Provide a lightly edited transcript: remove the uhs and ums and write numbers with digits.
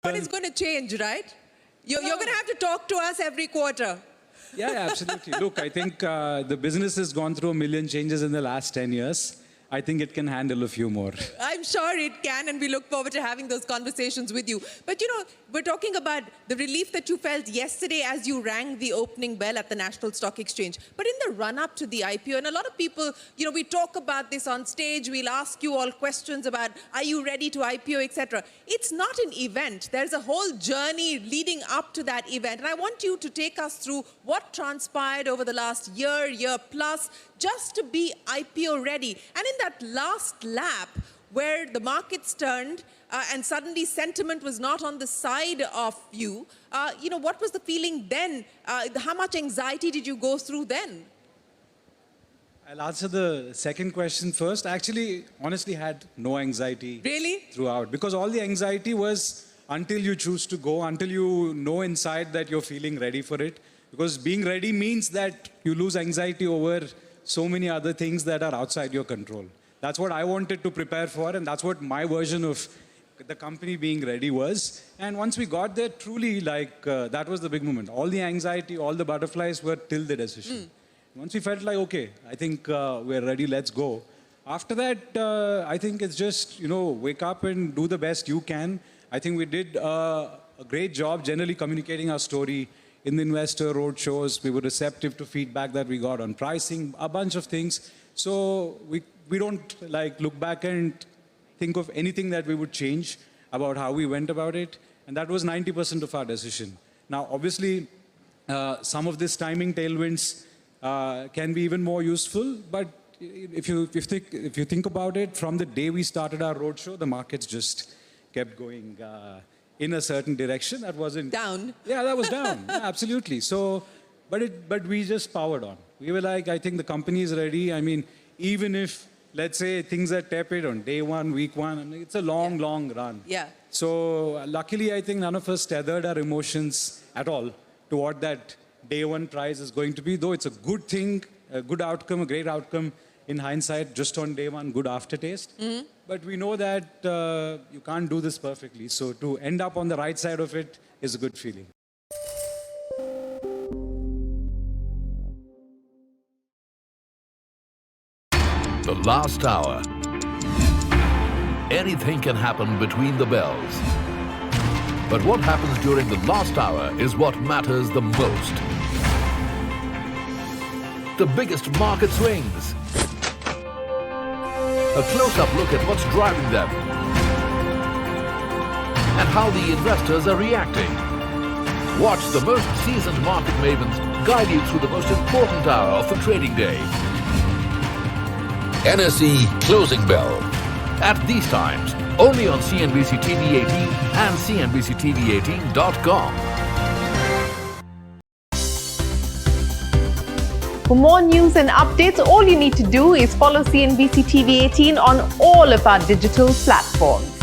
what is going to change, right? You're going to have to talk to us every quarter. Yeah, absolutely. Look, I think the business has gone through a million changes in the last 10 years. I think it can handle a few more. I'm sure it can, and we look forward to having those conversations with you. But, you know, we're talking about the relief that you felt yesterday as you rang the opening bell at the National Stock Exchange. But in the run-up to the IPO, and a lot of people, you know, we talk about this on stage, we'll ask you all questions about, are you ready to IPO, etc. It's not an event. There's a whole journey leading up to that event. And I want you to take us through what transpired over the last year plus, just to be IPO ready. And in that last lap, where the markets turned and suddenly sentiment was not on the side of you, you know, what was the feeling then? How much anxiety did you go through then? I'll answer the second question first. I actually, honestly, had no anxiety throughout. Because all the anxiety was until you choose to go, until you know inside that you're feeling ready for it. Because being ready means that you lose anxiety over so many other things that are outside your control. That's what I wanted to prepare for, and that's what my version of the company being ready was. And once we got there, truly, like, that was the big moment. All the anxiety, all the butterflies were till the decision. Once we felt like, okay, I think we're ready, let's go. After that, I think it's just, you know, wake up and do the best you can. I think we did a great job generally communicating our story in the investor roadshows. We were receptive to feedback that we got on pricing, a bunch of things. So we don't like look back and think of anything that we would change about how we went about it. And that was 90% of our decision. Now, obviously, some of this timing tailwinds can be even more useful. But if you think about it, from the day we started our roadshow, the markets just kept going in a certain direction. That wasn't down. Yeah, that was down. Yeah, absolutely. So, but we just powered on. We were like, I think the company is ready. I mean, even if, let's say, things are tepid on day one, week one, I mean, it's a long run. Yeah. So luckily, I think none of us tethered our emotions at all to what that day one price is going to be. Though it's a good thing, a good outcome, a great outcome in hindsight, just on day one, good aftertaste. But we know that you can't do this perfectly. So to end up on the right side of it is a good feeling. The last hour. Anything can happen between the bells. But what happens during the last hour is what matters the most. The biggest market swings. A close-up look at what's driving them and how the investors are reacting. Watch the most seasoned market mavens guide you through the most important hour of the trading day. NSE Closing Bell. At these times, only on CNBC TV 18 and CNBCTV18.com. For more news and updates, all you need to do is follow CNBC TV 18 on all of our digital platforms.